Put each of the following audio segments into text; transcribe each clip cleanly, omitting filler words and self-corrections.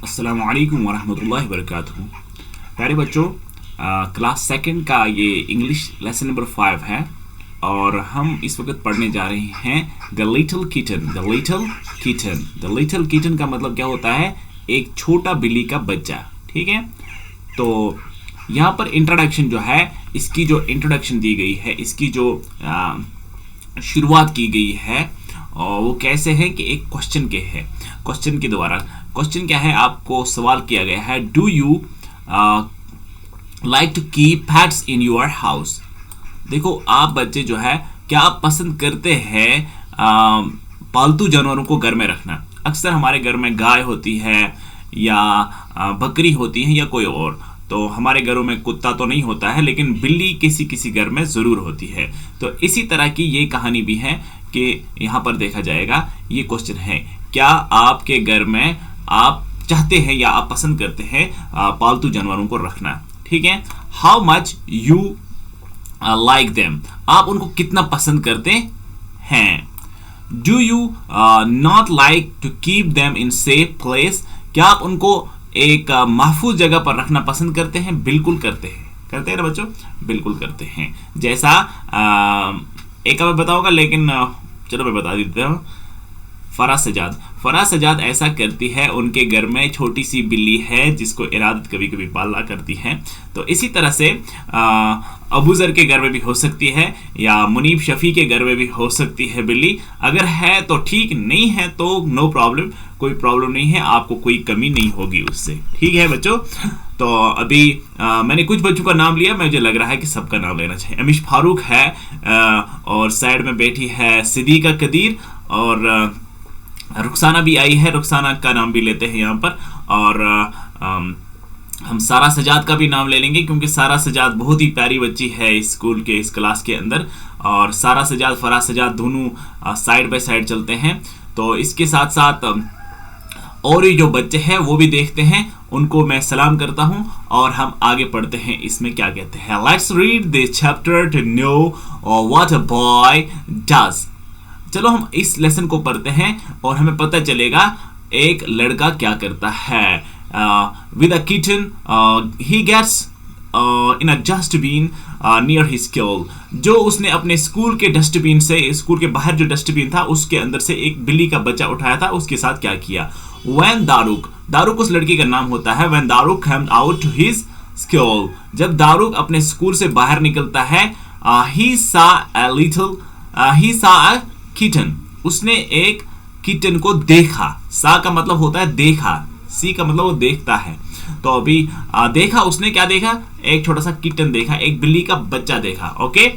अस्सलामु अलैकुम वरहमतुल्लाहि वबरकातुहू। प्यारे बच्चों, क्लास सेकंड का ये इंग्लिश लेसन नंबर 5 है और हम इस वक्त पढ़ने जा रहे हैं the little kitten. The little kitten, the little kitten का मतलब क्या होता है? एक छोटा बिल्ली का बच्चा। ठीक है, तो यहाँ पर इंट्रोडक्शन जो है, इसकी जो इंट्रोडक्शन दी गई है, इसकी जो शुरुआत की गई है और वो कैसे है कि एक क्वेश्चन के है। क्वेश्चन के द्वारा, क्वेश्चन क्या है, आपको सवाल किया गया है, do you like to keep pets in your house. देखो, आप बच्चे जो है क्या आप पसंद करते हैं पालतू जानवरों को घर में रखना? अक्सर हमारे घर में गाय होती है या बकरी होती है या कोई और, तो हमारे घरों में कुत्ता तो नहीं होता है, लेकिन बिल्ली किसी किसी घर में ज़रूर होती है। तो इसी तरह की ये कहानी भी है कि यहाँ पर देखा जाएगा, ये क्वेश्चन है, क्या आपके घर में आप चाहते हैं या आप पसंद करते हैं पालतू जानवरों को रखना? ठीक है, how much you like them, आप उनको कितना पसंद करते हैं? Do you not like to keep them in safe place, क्या आप उनको एक महफूज जगह पर रखना पसंद करते हैं? बिल्कुल करते हैं। करते हैं ना बच्चों? बिल्कुल करते हैं। जैसा एक मैं बताऊंगा, लेकिन चलो मैं बता देता हूँ। फराज सजाद ऐसा करती है, उनके घर में छोटी सी बिल्ली है जिसको इरादत कभी कभी पाला करती है। तो इसी तरह से अबूजर के घर में भी हो सकती है या मुनीब शफी के घर में भी हो सकती है बिल्ली। अगर है तो ठीक, नहीं है तो नो प्रॉब्लम, कोई प्रॉब्लम नहीं है, आपको कोई कमी नहीं होगी उससे। ठीक है बच्चों, तो अभी मैंने कुछ बच्चों का नाम लिया, मुझे लग रहा है कि सबका नाम लेना चाहिए। अमीश फारूक है और साइड में बैठी है सिद्दीका कदीर और रुखसाना भी आई है, रुखसाना का नाम भी लेते हैं यहाँ पर। और हम सारा सजाद का भी नाम ले लेंगे क्योंकि सारा सजाद बहुत ही प्यारी बच्ची है इस स्कूल के, इस क्लास के अंदर। और सारा सजाद, फराज सजाद दोनों साइड बाय साइड चलते हैं। तो इसके साथ साथ और ये जो बच्चे हैं वो भी देखते हैं, उनको मैं सलाम करता हूं और हम आगे पढ़ते हैं। इसमें क्या कहते हैं, let's read this chapter to know what a boy does. चलो हम इस लेसन को पढ़ते हैं और हमें पता चलेगा एक लड़का क्या करता है। With a kitten he gets in a dustbin near his school, जो उसने अपने स्कूल के डस्टबिन से, स्कूल के बाहर जो डस्टबिन था उसके अंदर से एक बिल्ली का बच्चा उठाया था। उसके साथ क्या किया? When दारूक उस लड़की का नाम होता है। When दारूक came out to his school, जब दारूक अपने स्कूल से बाहर निकलता है, he saw a kitten, उसने एक किटन को देखा। सा का मतलब होता है देखा, सी का मतलब वो देखता है। तो अभी देखा, उसने क्या देखा? एक छोटा सा किटन देखा, एक बिल्ली का बच्चा देखा। Okay,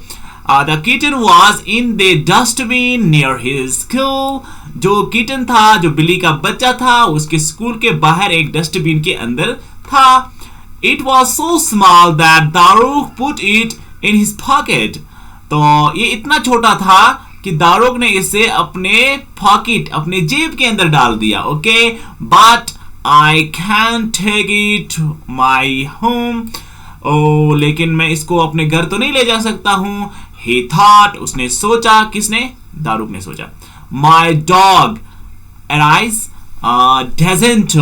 the kitten was in the dustbin near his school, जो किटन था, जो बिल्ली का बच्चा था, उसके स्कूल के बाहर एक डस्टबिन के अंदर था। It was so small that Daruk put it in his pocket, तो ये इतना छोटा था कि दारूक ने इसे अपने पॉकेट, अपने जेब के अंदर डाल दिया। Okay, but I can take it my home, ओ लेकिन मैं इसको अपने घर तो नहीं ले जा सकता हूं। He thought, उसने सोचा, किसने? दारूक ने सोचा। My dog Arise doesn't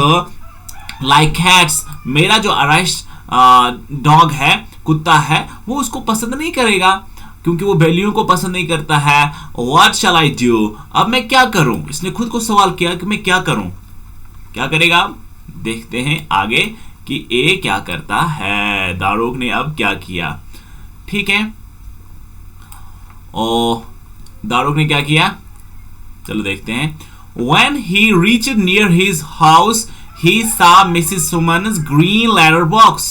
like cats, मेरा जो अराइस डॉग है, कुत्ता है, वो उसको पसंद नहीं करेगा क्योंकि वो बिल्लियों को पसंद नहीं करता है। What shall I do, अब मैं क्या करूं? इसने खुद को सवाल किया कि मैं क्या करूं। क्या करेगा? देखते हैं आगे कि ए क्या करता है। दारूक ने अब क्या किया? ठीक है, और दारूक ने क्या किया? चलो देखते हैं। When he reached near his house, he saw Mrs. Suman's green letter box.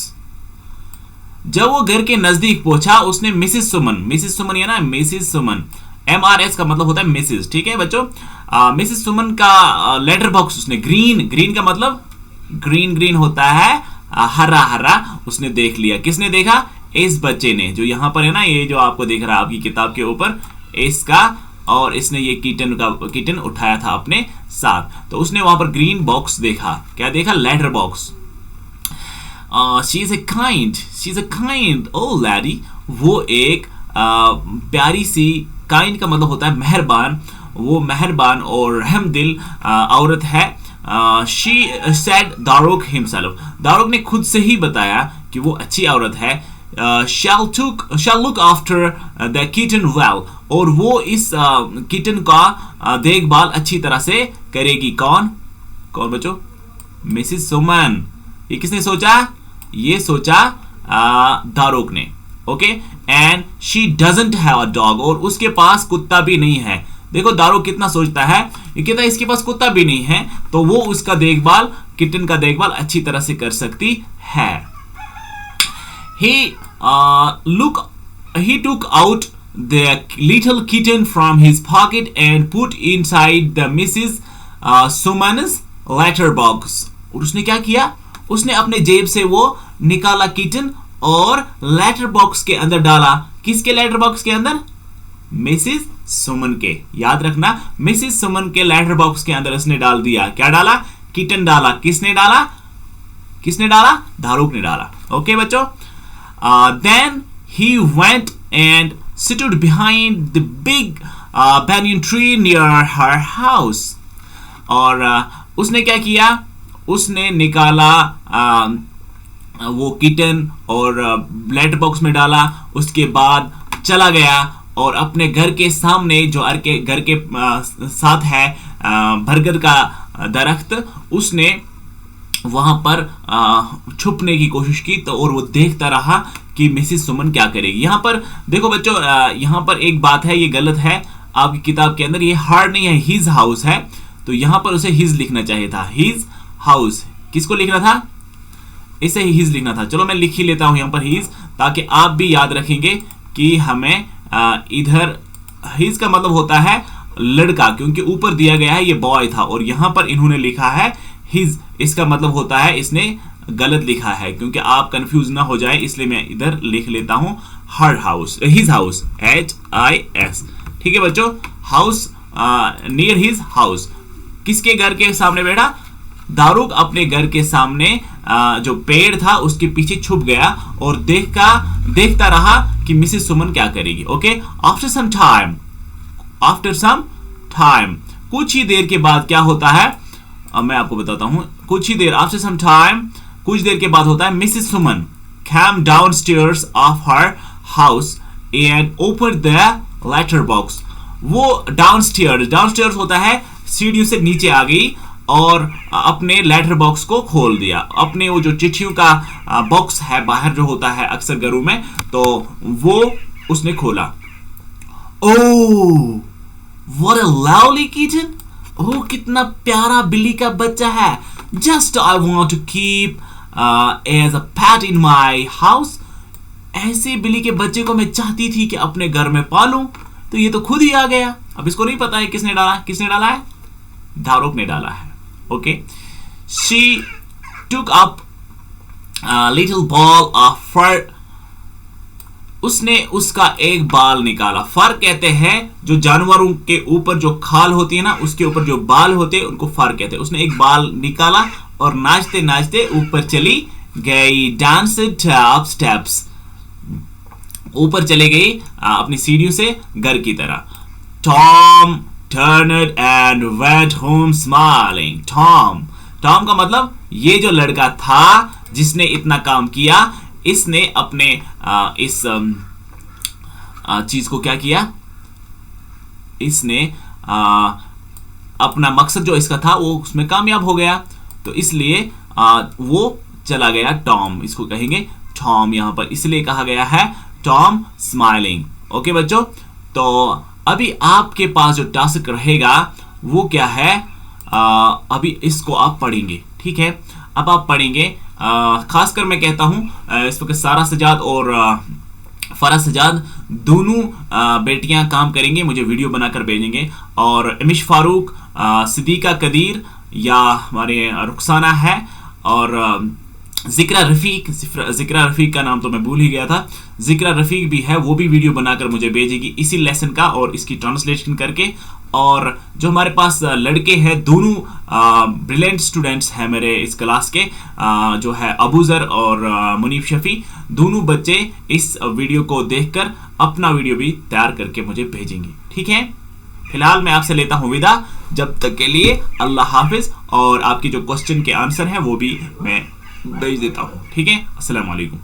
जब वो घर के नजदीक पहुंचा, उसने मिसिस सुमन या ना मिसिस सुमन, MRS का मतलब होता है मिसिस। ठीक है बच्चों, मिसिस सुमन का लेटर बॉक्स उसने ग्रीन का मतलब ग्रीन होता है हरा, उसने देख लिया। किसने देखा? इस बच्चे ने, जो यहाँ पर है ना, ये जो आपको दिख रहा है आपकी किताब के ऊपर, इसका, और इसने ये किटन उठाया था अपने साथ। तो उसने वहां पर ग्रीन बॉक्स देखा। क्या देखा? Letter box. She is a kind old lady, वो एक प्यारी सी, काइंड का मतलब होता है मेहरबान, वो मेहरबान और रहमदिल औरत है। शी सेड दारूक हिमसेल्फ, दारूक ने खुद से ही बताया कि वो अच्छी औरत है. shall look after the kitten well, और वो इस किटन का देखभाल अच्छी तरह से करेगी. कौन कौन बच्चों? मिसिस सुमन. ये किसने सोचा? ये सोचा दारूक ने. Okay. And she doesn't have a dog, और उसके पास कुत्ता भी नहीं है. देखो दारूक कितना सोचता है, ये कहता है इसके पास कुत्ता भी नहीं है, तो वो उसका देखभाल, किटन का देखभाल अच्छी तरह से कर सकती है. He took out the little kitten from his pocket and put inside the Mrs. Suman's letter box. और उसने क्या किया? उसने अपने जेब से वो निकाला किटन और लेटर बॉक्स के अंदर डाला. किसके लेटर बॉक्स के अंदर? मिसिस सुमन के. याद रखना, मिसिस सुमन के लेटर बॉक्स के अंदर उसने डाल दिया. क्या डाला? किटन डाला. किसने डाला? किसने डाला? दारूक ने डाला. ओके बच्चों. Then he went and stood behind the big banyan tree near her house. और उसने क्या किया? उसने निकाला वो किटन और लेटर बॉक्स में डाला. उसके बाद चला गया और अपने घर के सामने जो घर के साथ है बरगद का दरख्त, उसने वहां पर छुपने की कोशिश की. तो और वो देखता रहा कि मिसिस सुमन क्या करेगी. यहां पर देखो बच्चों, यहां पर एक बात है, ये गलत है आपकी किताब के अंदर. ये हर नहीं है, हिज हाउस है. तो यहां पर उसे हिज लिखना चाहिए था. His house. किसको लिखना था? इसे हिज लिखना था. चलो मैं लिख ही लेता हूं यहां पर हिज, ताकि आप भी याद रखेंगे कि हमें इधर हिज का मतलब होता है लड़का, क्योंकि ऊपर दिया गया है ये बॉय था और यहां पर इन्होंने लिखा है हिज. इसका मतलब होता है इसने गलत लिखा है. क्योंकि आप कंफ्यूज ना हो जाए इसलिए मैं इधर लिख लेता हूं हर हाउस, हिज हाउस, HIS. ठीक है बच्चों. House near his house. किसके घर के सामने बैठा? दारूक अपने घर के सामने जो पेड़ था उसके पीछे छुप गया और देखता रहा कि मिसेस सुमन क्या करेगी. ओके. आफ्टर सम टाइम, कुछ ही देर के बाद क्या होता है, अब मैं आपको बताता हूं. कुछ ही देर, आफ्टर सम टाइम, कुछ देर के बाद होता है Mrs Suman came downstairs of her house and opened the letter box. वो डाउनस्टेयर्स होता है सीढ़ियों से नीचे आ गई और अपने लेटर बॉक्स को खोल दिया. अपने वो जो चिट्ठियों का बॉक्स है बाहर जो होता है अक्सर घरों में, तो वो उसने खोला. ओह, what a lovely kitten. ओह, कितना प्यारा बिल्ली का बच्चा है. Just I want to keep as a pet in my house. ऐसे बिल्ली के बच्चे को मैं चाहती थी कि अपने घर में पालूं. तो ये तो खुद ही आ गया. अब इसको नहीं पता है किसने डाला है? दारूक ने डाला है. Okay. She took up a little ball of fur. उसने उसका एक बाल निकाला. फर कहते हैं जो जानवरों के ऊपर जो खाल होती है ना, उसके ऊपर जो बाल होते हैं उनको फर कहते हैं. उसने एक बाल निकाला और नाचते नाचते ऊपर चली गई. Danced up steps. ऊपर चले गई अपनी सीढ़ियों से घर की तरह. Tom turned and went home smiling. Tom का मतलब ये जो लड़का था जिसने इतना काम किया, इसने अपने इस चीज को क्या किया, इसने अपना मकसद जो इसका था वो उसमें कामयाब हो गया. तो इसलिए वो चला गया. टॉम, इसको कहेंगे टॉम यहां पर, इसलिए कहा गया है टॉम स्माइलिंग. ओके बच्चों. तो अभी आपके पास जो टास्क रहेगा वो क्या है, अभी इसको आप पढ़ेंगे. ठीक है. अब आप पढ़ेंगे, खासकर मैं कहता हूं इस वक्त सारा सजाद और फरा सजाद दोनों बेटियां काम करेंगे, मुझे वीडियो बनाकर भेजेंगे. और इमिश फारूक, सिद्दीका कदीर या हमारे रुखसाना है, और जिक्रा रफीक का नाम तो मैं भूल ही गया था. जिक्रा रफीक भी है, वो भी वीडियो बनाकर मुझे भेजेगी इसी लेसन का और इसकी ट्रांसलेशन करके. और जो हमारे पास लड़के हैं, दोनों ब्रिलियंट स्टूडेंट्स हैं मेरे इस क्लास के, जो है अबूजर और मुनीफ शफी, दोनों बच्चे इस वीडियो को देखकर अपना वीडियो भी तैयार करके मुझे भेजेंगे. ठीक है. फिलहाल मैं आपसे लेता हूं विदा, जब तक के लिए अल्लाह हाफिज। और आपकी जो क्वेश्चन के आंसर हैं वो भी मैं भेज देता हूं, ठीक है। अस्सलाम वालेकुम।